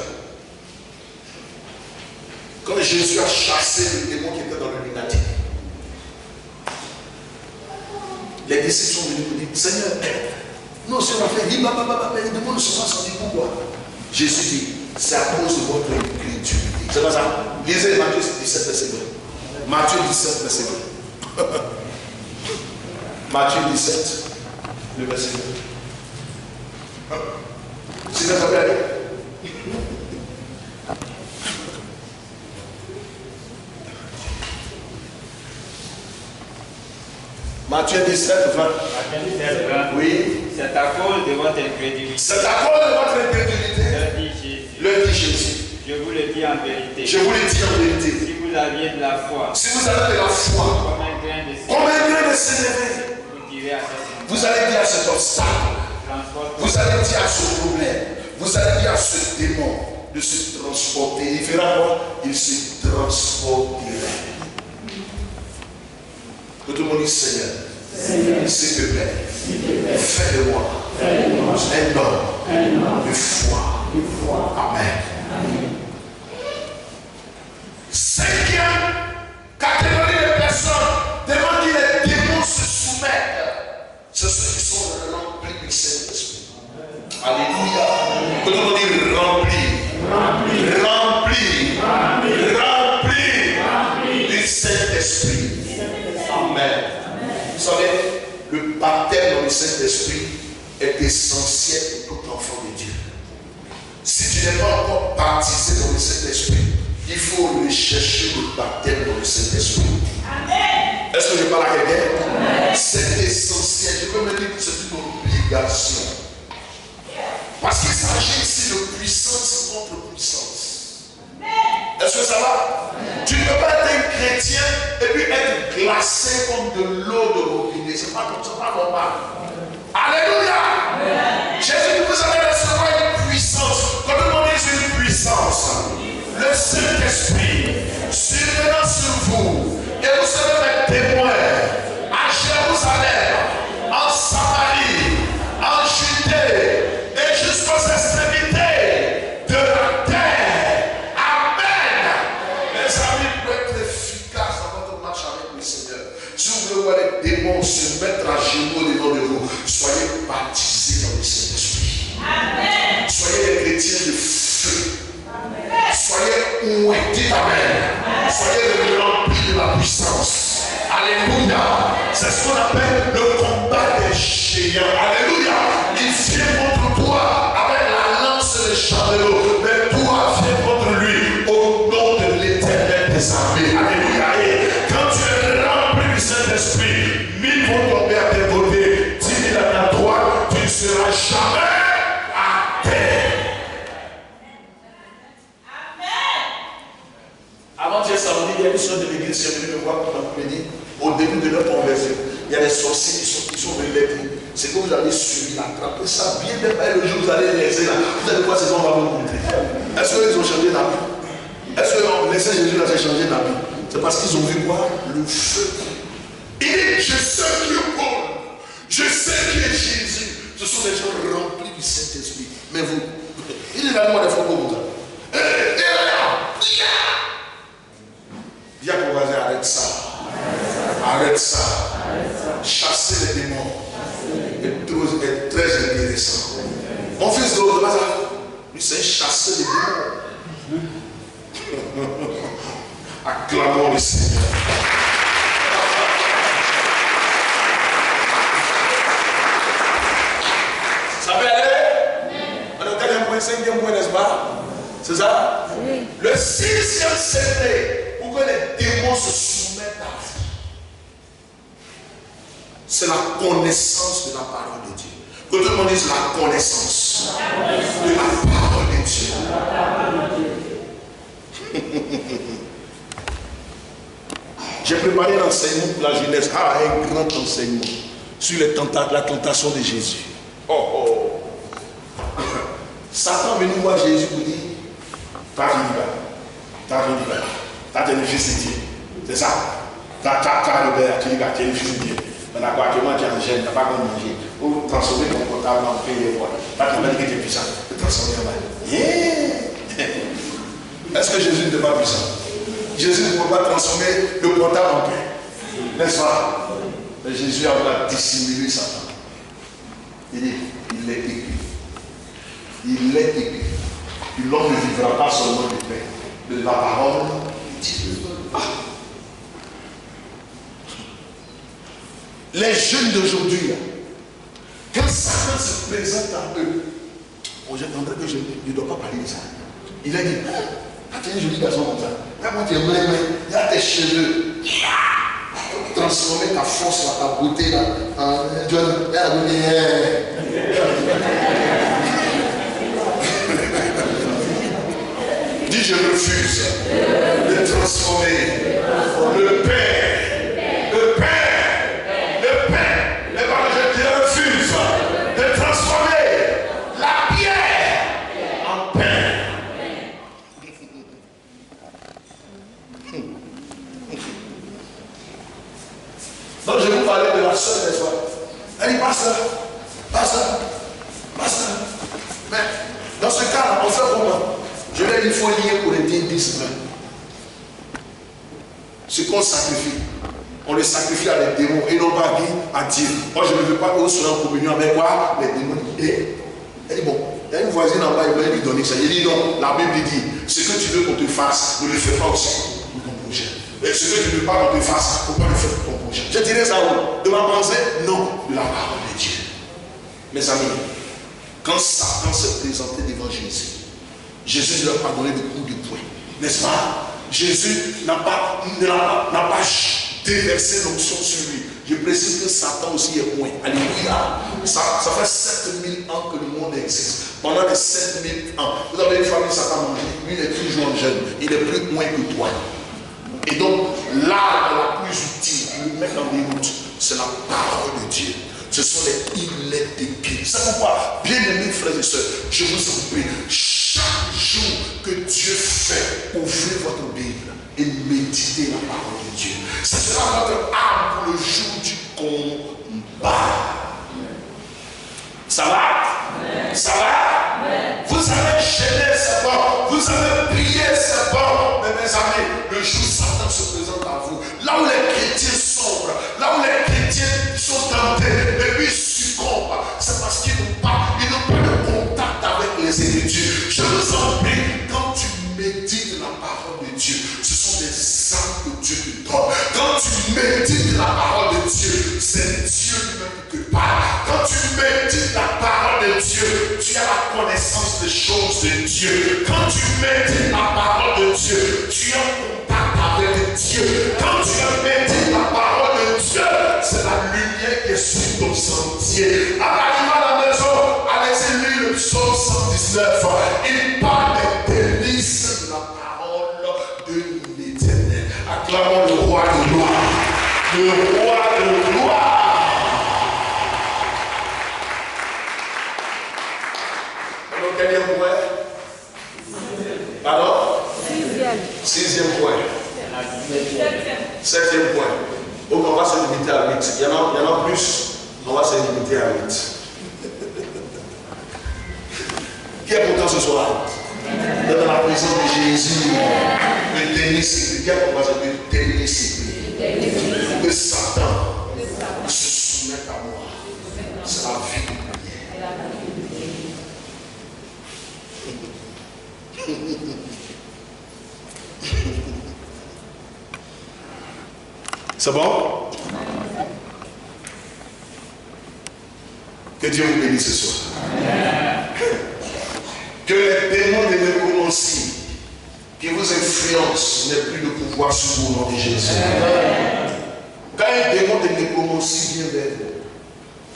Quand Jésus a chassé le démon qui était dans le lunatique, les disciples sont venus pour dire, Seigneur, non, si on a fait, les démons ne sont pas sortis. Pourquoi? Jésus dit, c'est à cause de votre incrédulité. C'est pas ça. Lisez Matthieu 17, verset 20. Matthieu 17, verset 20. Matthieu 17, le verset 20. Si vous avez allé. Matthieu 17, 20. Oui. C'est à cause de votre incrédulité. C'est à cause de votre incrédulité. Le dit Jésus. Je vous le dis en vérité. Je vous le dis en vérité. Si vous aviez de la foi. Si vous avez de la foi. Comme un grain de sénévé. Vous allez dire à cet obstacle. Vous allez dire à ce problème. Vous allez dire à ce démon de se transporter. Il fera quoi? Il se transporterait. Que tout le monde dise Seigneur, s'il te plaît, fais de moi un homme de foi. Amen. Cinquième catégorie de personnes devant qui les démons se soumettent, c'est ceux qui sont remplis du Saint-Esprit. Alléluia. Que tout le monde dise rempli du Saint-Esprit. Amen. Vous savez, le baptême dans le Saint-Esprit est essentiel pour tout enfant de Dieu. Si tu n'es pas encore baptisé dans le Saint-Esprit, il faut le chercher le baptême dans le Saint-Esprit. Amen. Est-ce que je parle à quelqu'un? C'est essentiel. Je peux me dire que c'est une obligation. Parce qu'il s'agit ici de puissance contre puissance. Est-ce que ça va? Tu ne peux pas être un chrétien et puis être glacé comme de l'eau de robinet. Ce n'est pas normal. Alléluia. Jésus dit, vous allez recevoir une puissance. Quand on dit une puissance, le Saint-Esprit surviendra sur vous et vous serez mes témoins à Jérusalem, en Samarie, en Judée et jusqu'aux extrémités de la terre. Amen. Mes amis, pour être efficace dans votre marche avec le Seigneur, si vous voulez voir les démons se mettre à genoux devant de vous, soyez baptisés dans le Saint-Esprit. Amen. Soyez des chrétiens de feu. Amen. Soyez ouétés. Amen. Soyez remplis de la puissance. Alléluia. C'est ce qu'on appelle le combat des géants. Alléluia. Il vient contre toi avec la lance et le chameau. Mais toi, viens contre lui au nom de l'Éternel des armées. Alléluia. Et quand tu es rempli du Saint-Esprit, 1000 vont tomber à tes côtés, 10 000 à ta droite, tu ne seras jamais à terre. Avant-hier samedi, il y a une soeur de l'église qui est venue me voir pour m'accompagner. Au début de leur conversion, il y a des sorciers qui sont venus les dire. C'est que vous avez suivi, attrapé ça bien, même le jour où vous allez les là. Vous allez voir ce qu'on va vous montrer. Est-ce qu'ils ont changé d'habit? Est-ce que laissé Jésus là, c'est changé d'habit? C'est parce qu'ils ont vu quoi? Le feu. Il dit, je sais qui est Paul. Je sais qui est Jésus. Ce sont des gens remplis du Saint-Esprit. Mais vous, il est là, moi, des fois, pour vous. Dis à ton voisin, arrête ça. Arrête ça. Chasser les démons est très intéressant. Mon fils de lui, c'est chasser les démons. Acclamons le Seigneur. Ça peut aller? On est au 4e point, 5e point, n'est-ce pas? C'est ça? Oui. Le 6e secret pour que les démons se soumettent à vous, c'est la connaissance de la parole de Dieu. Que tout le monde dise la connaissance de la parole de Dieu. J'ai préparé l'enseignement pour la jeunesse. Un grand enseignement sur la tentation de Jésus. Satan venu voir Jésus pour dire, t'as fini là, t'as le fils de Dieu. C'est ça. T'as le père, tu es le fils de Dieu. Maintenant, quoi, tu manges en gêne, t'as pas quoi manger. Ou transformer ton comptable en paye quoi. T'as tout le monde qui est puissant. Tu transformer en mal. Est-ce que Jésus n'était pas puissant? Jésus ne peut pas transformer le comptable en paix. N'est-ce pas? Mais Jésus a dissimulé Satan. Il dit, il est écrit. Il est écrit. L'homme ne vivra pas seulement de paix, de la parole de Dieu. Les jeunes d'aujourd'hui, quand Satan se présente à eux, j'attendrai que je ne dois pas parler de ça. Il a dit, ah, tu es un joli garçon comme ça. Regarde, tu es vrai, il y a tes cheveux. Transformer ta force, ta beauté là, en dis, je refuse de transformer le pain. Les parents, je refuse de transformer la pierre en pain. Donc je vous parlais de la soeur des soirs. Elle dit, passe là. Mais dans ce cas-là, on fait comment? Je vais dire, il faut lier pour les 10 mains. Ce qu'on sacrifie, on le sacrifie à les démons et non pas à Dieu. Moi, je ne veux pas que vous soyez en communion avec quoi? Les démons. Et elle dit, bon, il y a une voisine en bas, il va lui donner ça. Il dit, non, la Bible dit, ce que tu veux qu'on te fasse, ne le fais pas aussi pour ton prochain. Et ce que tu ne veux pas qu'on te fasse, il ne faut pas le faire pour ton prochain. Je dirais ça où? De ma pensée? Non, de la parole de Dieu. Mes amis, quand Satan s'est présenté devant Jésus, Jésus leur a donné des coups de poing. N'est-ce pas? Jésus n'a pas déversé l'onction sur lui. Je précise que Satan aussi est point. Alléluia. Ça fait 7000 ans que le monde existe. Pendant les 7000 ans, vous avez une famille Satan mangé. Lui, il est toujours jeune. Il est plus loin que toi. Et donc, l'arme la plus utile pour le mettre dans les routes, c'est la parole de Dieu. Ce sont les îlettes de pied. C'est pourquoi, bien aimés frères et sœurs, je vous en prie, chaque jour que Dieu fait, ouvrez votre Bible et méditez la parole de Dieu. Ce sera votre arme pour le jour du combat. Ça va? Ça va? Vous avez gêné, c'est bon. Vous avez prié, c'est bon. Mais mes amis, le jour Satan se présente à vous, là où les chrétiens sombrent, là où les chrétiens sont tentés et puis succombent, c'est parce qu'ils n'ont pas de contact avec les Écritures. Je vous en prie, quand tu médites la parole de Dieu, ce sont des armes que Dieu te donne. Quand tu médites la parole de Dieu, c'est Dieu lui-même qui te parle. Quand tu médites la parole de Dieu, tu as la connaissance des choses de Dieu. Quand tu médites la parole de Dieu, tu as contact avec Dieu. Quand tu médites la parole de Dieu, c'est la lumière qui est sur ton sentier. Arrive à la maison, allez-y lire le psaume 119. Il parle des délices de la parole de l'Éternel. Acclamons le roi de gloire. Le roi de gloire. Quel point? Pardon? Sixième point. Septième point. Donc on va se limiter à 8. Il y en a plus. On va se limiter à 8. Qui est content ce soir? D'être dans la présence de Jésus. Le dernier secret, le diable va dire le dernier secret. Que Satan se soumette à moi. C'est la vie de prière. C'est bon? Que Dieu vous bénisse ce soir. Que les démons de nécromancie qui vous influencent n'aient plus de pouvoir sur vous au nom de Jésus. Quand un démon de nécromancie vient vers vous,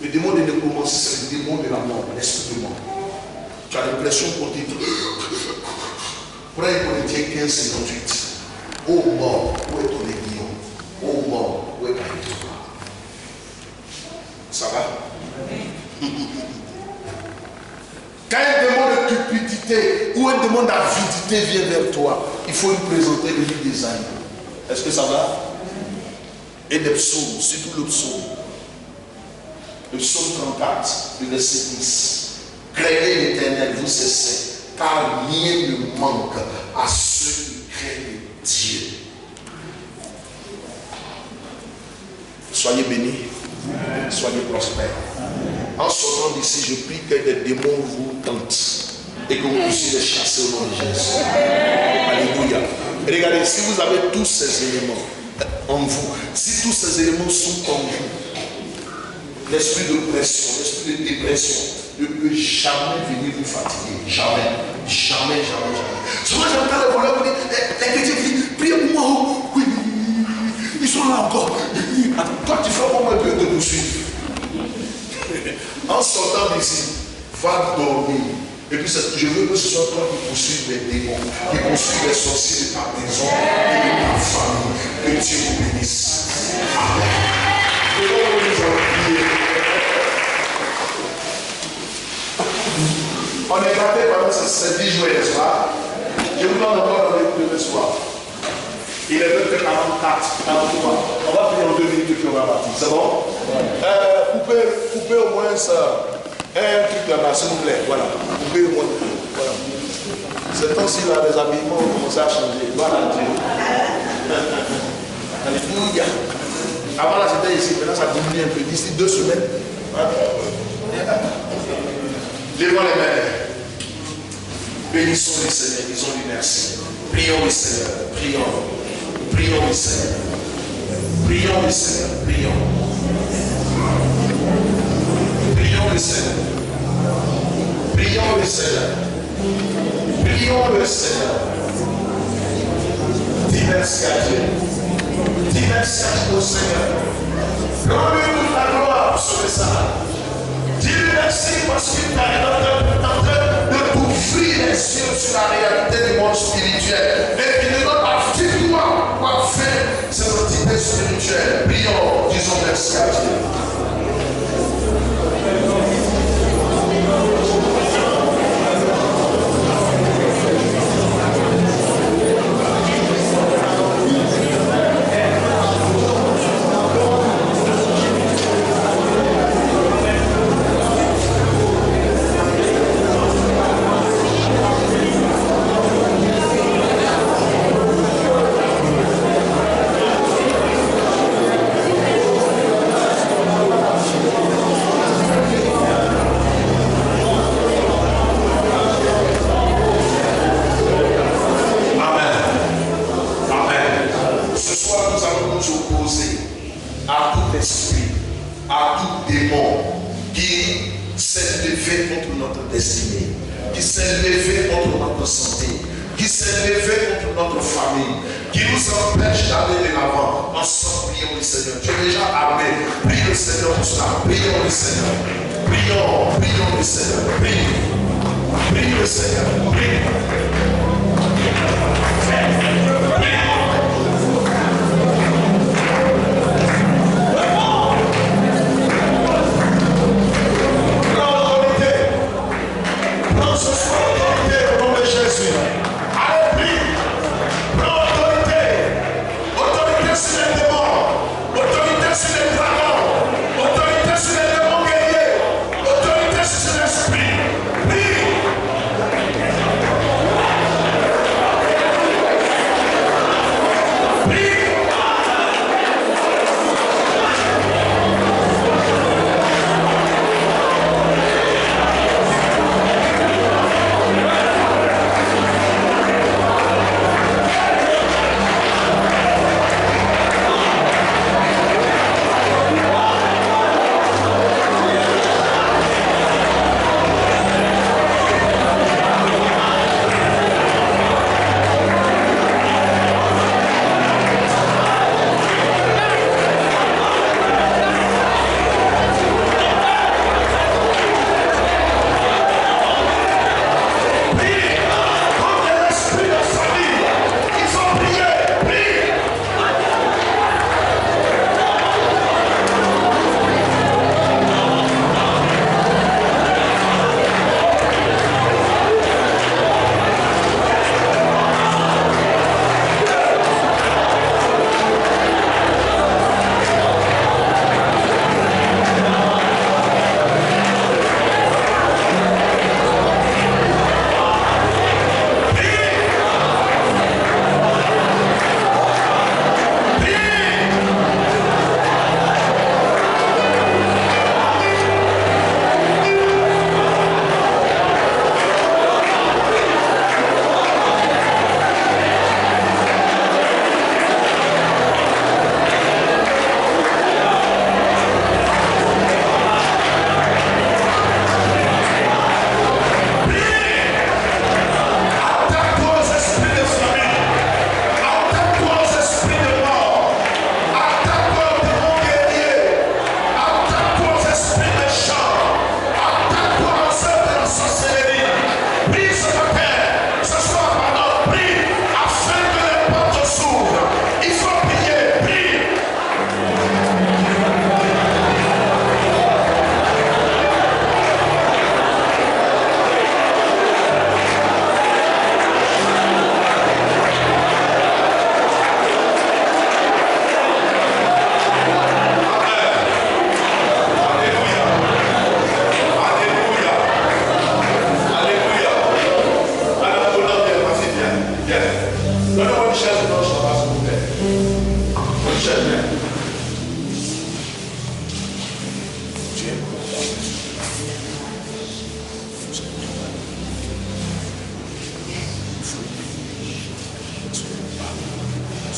le démon de nécromancie, c'est le démon de la mort, l'esprit de mort. Tu as l'impression qu'on dit pour un Corinthiens 15:58. Ô mort, où est ton aiguillon? Ô mort, où est ta victoire? Ça va? Quand un démon de cupidité ou un démon d'avidité vient vers toi, il faut lui présenter le livre des Isaïe. Est-ce que ça va? Et des psaumes, surtout le psaume. Le psaume 34, le verset 10. Craignez l'Éternel, vous cessez, car rien ne manque à ceux qui craignent Dieu. Soyez bénis, soyez prospères. En sortant d'ici, je prie que des démons vous tentent et que vous puissiez les chasser au nom de Jésus. Alléluia. Regardez, si vous avez tous ces éléments en vous, si tous ces éléments sont en vous, l'esprit de pression, l'esprit de dépression ne peut jamais venir vous fatiguer. Jamais. Jamais, jamais, jamais. Souvent j'entends les voleurs dire, les chrétiens disent, priez pour moi. Oui, ils sont là encore. Toi tu fais comment ils peuvent te poursuivre. En sortant d'ici, va dormir. Et puis je veux que ce soit toi qui poursuives les démons, qui poursuives les sorciers de ta maison et de ta famille. Que Dieu vous bénisse. Amen. Et donc, nous allons prier. On est gâté pendant ces 10 jours, n'est-ce pas? Je vous donne encore un écoute de ce soir. Il est 44, 43. On va prier en 2 minutes et puis on va partir. C'est bon? Coupez au moins ça. Un truc là-bas, s'il vous plaît. Voilà. Coupez au moins. Voilà. C'est temps-ci là, les habillements ont commencé à changer. Voilà, Dieu. Alléluia. Avant là, c'était ici. Maintenant, ça diminue un peu. D'ici 2 semaines. Voilà. Lèvons les mains. Bénissons le Seigneur. Disons-lui merci. Prions le Seigneur. Prions. Prions le Seigneur. Prions le Seigneur. Prions. Prions le Seigneur. Prions le Seigneur. Prions le Seigneur. Dis merci à Dieu. Dis merci au Seigneur. Rends-lui toute la gloire sur le Seigneur. Dis merci parce qu'il est en train de t'ouvrir les yeux sur la réalité du monde spirituel. Et qu'il nous donne la victoire pour faire cette entité spirituelle. Prions, disons merci à Dieu. Esprit,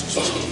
60.